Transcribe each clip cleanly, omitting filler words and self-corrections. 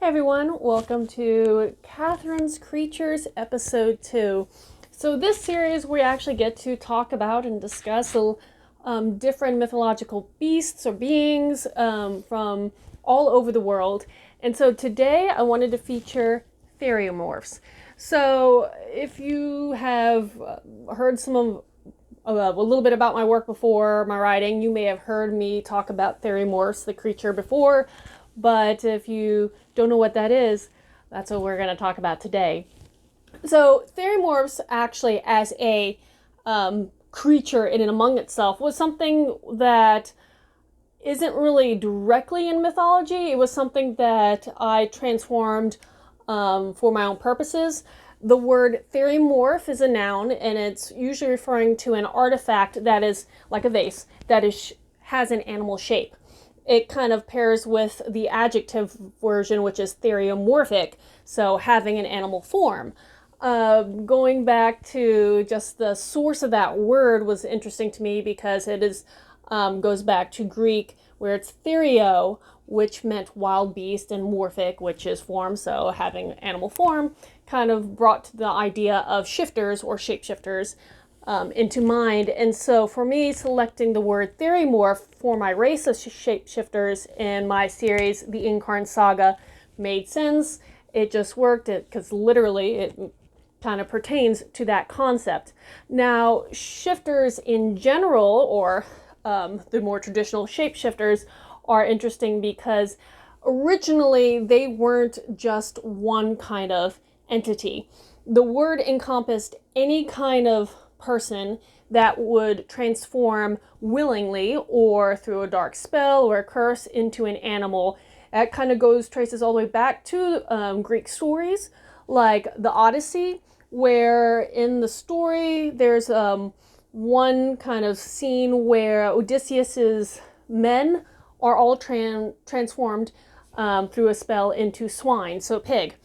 Hey everyone, welcome to Katharine's Creatures Episode 2. So this series we actually get to talk about and discuss different mythological beasts or beings from all over the world. And so today I wanted to feature Theriomorphs. So if you have heard a little bit about my work before, my writing, you may have heard me talk about Theriomorphs, the creature, before. But if you don't know what that is, that's what we're going to talk about today. So Theriomorphs actually as a creature in and among itself was something that isn't really directly in mythology. It was something that I transformed for my own purposes. The word theriomorph is a noun, and it's usually referring to an artifact that is like a vase that has an animal shape. It kind of pairs with the adjective version, which is theriomorphic, so having an animal form. Going back to just the source of that word was interesting to me because it goes back to Greek, where it's therio, which meant wild beast, and morphic, which is form, so having animal form, kind of brought the idea of shifters or shapeshifters into mind. And so for me, selecting the word theriomorph for my race of shapeshifters in my series, The Incarn Saga, made sense. It just worked because literally it kind of pertains to that concept. Now, shifters in general, or the more traditional shapeshifters, are interesting because originally they weren't just one kind of entity. The word encompassed any kind of person that would transform willingly or through a dark spell or a curse into an animal. That kind of traces all the way back to Greek stories like the Odyssey, where in the story there's one kind of scene where Odysseus's men are all transformed through a spell into swine, so pig.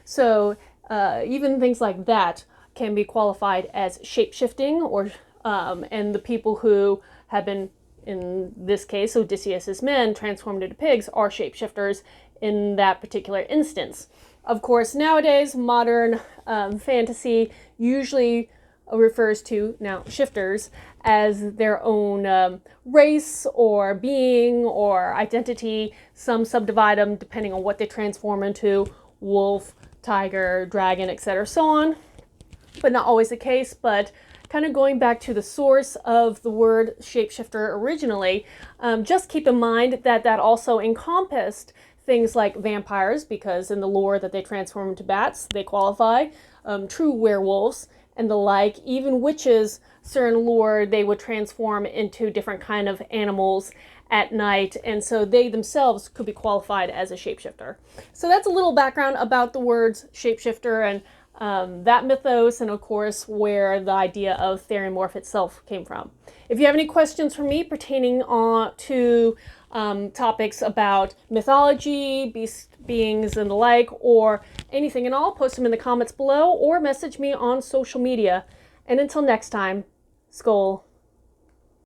So even things like that can be qualified as shape-shifting, or and the people who have been, in this case, Odysseus's men transformed into pigs are shapeshifters in that particular instance. Of course, nowadays, modern fantasy usually refers to now shifters as their own race or being or identity. Some subdivide them depending on what they transform into: wolf, tiger, dragon, etc., so on. But not always the case. But kind of going back to the source of the word shapeshifter originally, just keep in mind that that also encompassed things like vampires, because in the lore that they transform into bats, they qualify, true werewolves and the like. Even witches, certain lore, they would transform into different kind of animals at night, and so they themselves could be qualified as a shapeshifter. So that's a little background about the words shapeshifter and that mythos, and of course where the idea of theriomorph itself came from. If you have any questions for me pertaining to topics about mythology, beings and the like, or anything at all, post them in the comments below or message me on social media. And until next time, Skål.